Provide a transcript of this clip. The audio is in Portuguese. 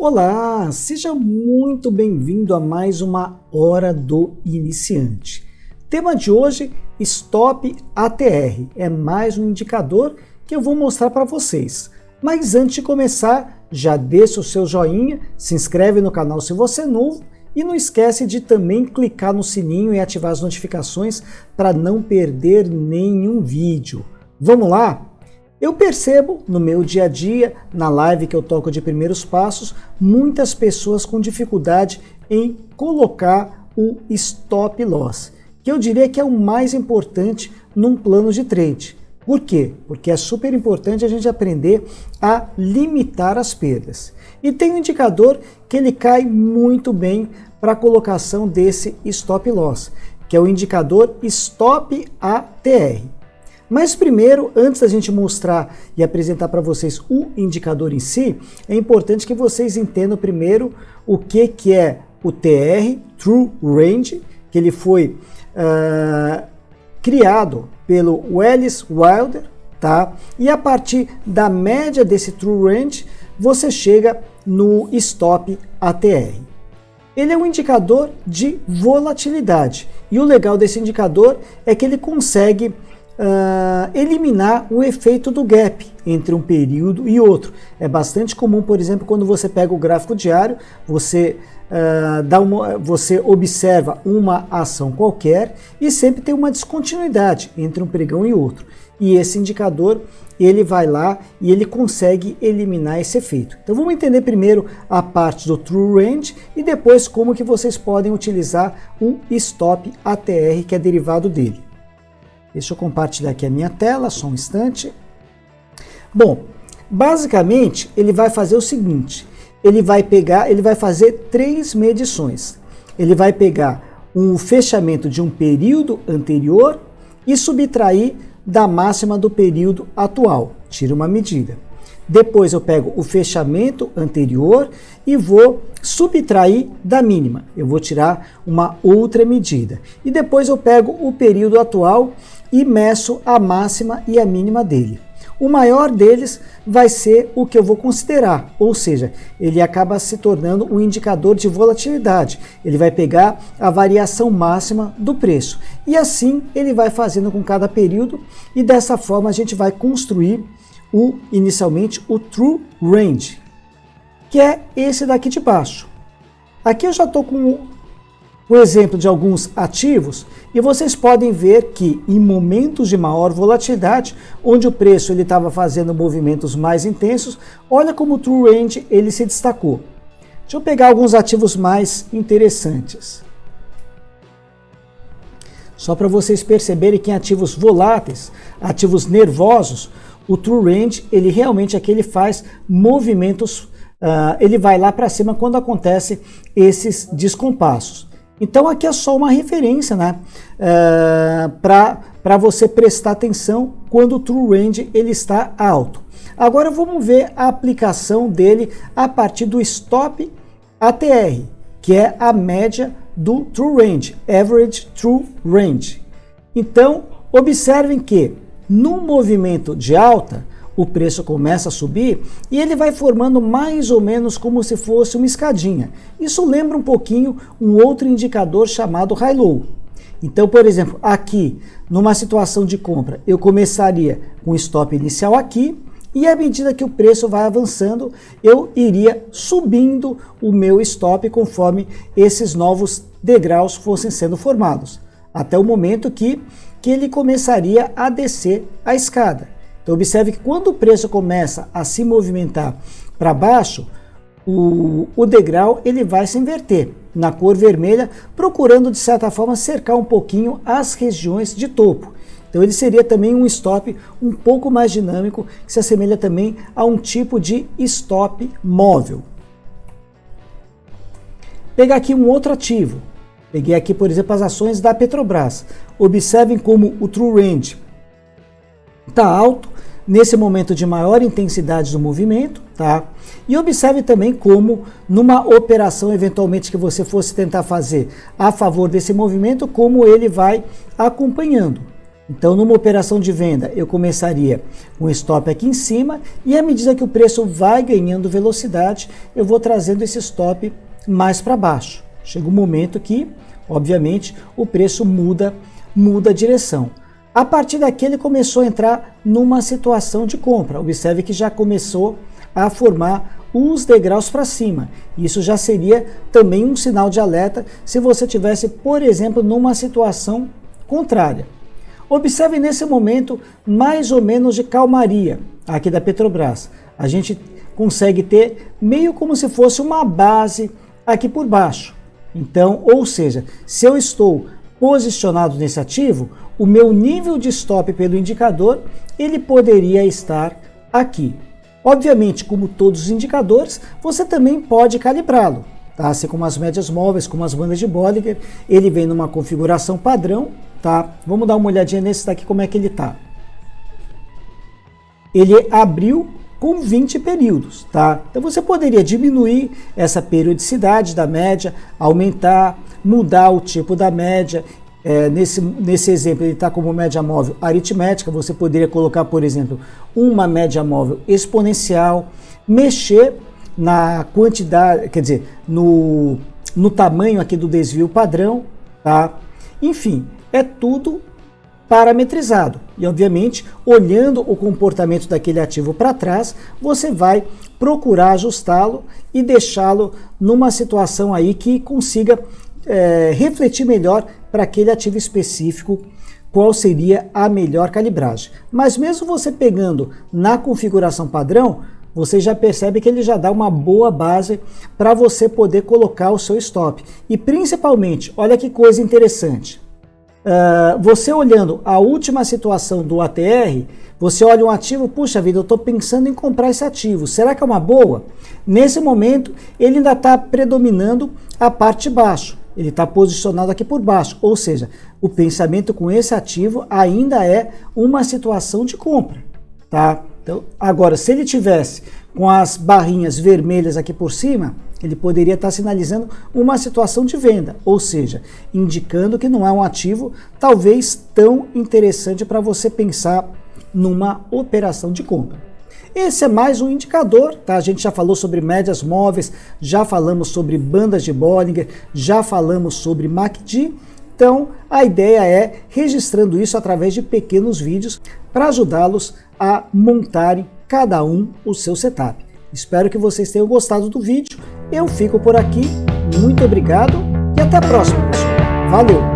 Olá, seja muito bem-vindo a mais uma Hora do Iniciante. Tema de hoje, Stop ATR. É mais um indicador que eu vou mostrar para vocês. Mas antes de começar, já deixa o seu joinha, se inscreve no canal se você é novo e não esquece de também clicar no sininho e ativar as notificações para não perder nenhum vídeo. Vamos lá? Eu percebo no meu dia a dia, na live que eu toco de primeiros passos, muitas pessoas com dificuldade em colocar o stop loss, que eu diria que é o mais importante num plano de trade. Por quê? Porque é super importante a gente aprender a limitar as perdas. E tem um indicador que ele cai muito bem para a colocação desse stop loss, que é o indicador Stop ATR. Mas primeiro, antes da gente mostrar e apresentar para vocês o indicador em si, é importante que vocês entendam primeiro o que é o TR, True Range, que ele foi criado pelo Wallace Wilder, tá? E a partir da média desse True Range, você chega no Stop ATR. Ele é um indicador de volatilidade, e o legal desse indicador é que ele consegue eliminar o efeito do gap entre um período e outro. É bastante comum, por exemplo, quando você pega o gráfico diário, você observa uma ação qualquer e sempre tem uma descontinuidade entre um pregão e outro. E esse indicador, ele vai lá e ele consegue eliminar esse efeito. Então vamos entender primeiro a parte do True Range e depois como que vocês podem utilizar o Stop ATR, que é derivado dele. Deixa eu compartilhar aqui a minha tela, só um instante. Bom, basicamente ele vai fazer o seguinte, ele vai fazer três medições. Ele vai pegar o fechamento de um período anterior e subtrair da máxima do período atual. Tira uma medida. Depois eu pego o fechamento anterior e vou subtrair da mínima. Eu vou tirar uma outra medida. E depois eu pego o período atual e meço a máxima e a mínima dele. O maior deles vai ser o que eu vou considerar, ou seja, ele acaba se tornando um indicador de volatilidade. Ele vai pegar a variação máxima do preço. E assim ele vai fazendo com cada período e dessa forma a gente vai construir inicialmente o True Range, que é esse daqui de baixo. Aqui eu já estou com o exemplo de alguns ativos e vocês podem ver que em momentos de maior volatilidade, onde o preço ele estava fazendo movimentos mais intensos, olha como o True Range ele se destacou. Deixa eu pegar alguns ativos mais interessantes. Só para vocês perceberem que em ativos voláteis, ativos nervosos, o True Range, ele realmente aqui ele faz movimentos, ele vai lá para cima quando acontece esses descompassos. Então aqui é só uma referência, né, para você prestar atenção quando o True Range ele está alto. Agora vamos ver a aplicação dele a partir do Stop ATR, que é a média do True Range, Average True Range. Então observem que no movimento de alta, o preço começa a subir e ele vai formando mais ou menos como se fosse uma escadinha. Isso lembra um pouquinho um outro indicador chamado High Low. Então, por exemplo, aqui, numa situação de compra, eu começaria com o stop inicial aqui e à medida que o preço vai avançando, eu iria subindo o meu stop conforme esses novos degraus fossem sendo formados, até o momento que ele começaria a descer a escada. Então observe que quando o preço começa a se movimentar para baixo, o degrau ele vai se inverter na cor vermelha, procurando de certa forma cercar um pouquinho as regiões de topo. Então ele seria também um stop um pouco mais dinâmico, que se assemelha também a um tipo de stop móvel. Pegar aqui um outro ativo. Peguei aqui, por exemplo, as ações da Petrobras. Observem como o True Range está alto, nesse momento de maior intensidade do movimento, tá? E observe também como numa operação eventualmente que você fosse tentar fazer a favor desse movimento, como ele vai acompanhando. Então, numa operação de venda, eu começaria com stop aqui em cima e à medida que o preço vai ganhando velocidade, eu vou trazendo esse stop mais para baixo. Chega um momento que, obviamente, o preço muda a direção. A partir daqui, ele começou a entrar numa situação de compra. Observe que já começou a formar os degraus para cima. Isso já seria também um sinal de alerta se você tivesse, por exemplo, numa situação contrária. Observe nesse momento mais ou menos de calmaria aqui da Petrobras. A gente consegue ter meio como se fosse uma base aqui por baixo. Então, ou seja, se eu estou posicionado nesse ativo, o meu nível de stop pelo indicador, ele poderia estar aqui. Obviamente, como todos os indicadores, você também pode calibrá-lo, tá? Assim como as médias móveis, como as bandas de Bollinger, ele vem numa configuração padrão, tá? Vamos dar uma olhadinha nesse daqui, como é que ele tá. Ele abriu com 20 períodos, tá? Então você poderia diminuir essa periodicidade da média, aumentar, mudar o tipo da média. Nesse exemplo, ele está como média móvel aritmética, você poderia colocar, por exemplo, uma média móvel exponencial, mexer na quantidade, quer dizer, no tamanho aqui do desvio padrão, tá? Enfim, é tudo parametrizado. E, obviamente, olhando o comportamento daquele ativo para trás, você vai procurar ajustá-lo e deixá-lo numa situação aí que consiga refletir melhor para aquele ativo específico qual seria a melhor calibragem. Mas mesmo você pegando na configuração padrão, você já percebe que ele já dá uma boa base para você poder colocar o seu stop. E principalmente, olha que coisa interessante, você olhando a última situação do ATR, você olha um ativo, puxa vida, eu estou pensando em comprar esse ativo, será que é uma boa? Nesse momento, ele ainda está predominando a parte de baixo. Ele está posicionado aqui por baixo, ou seja, o pensamento com esse ativo ainda é uma situação de compra, tá? Então, agora, se ele tivesse com as barrinhas vermelhas aqui por cima, ele poderia estar sinalizando uma situação de venda, ou seja, indicando que não é um ativo talvez tão interessante para você pensar numa operação de compra. Esse é mais um indicador, tá? A gente já falou sobre médias móveis, já falamos sobre bandas de Bollinger, já falamos sobre MACD. Então, a ideia é registrando isso através de pequenos vídeos para ajudá-los a montarem cada um o seu setup. Espero que vocês tenham gostado do vídeo. Eu fico por aqui. Muito obrigado e até a próxima, pessoal. Valeu!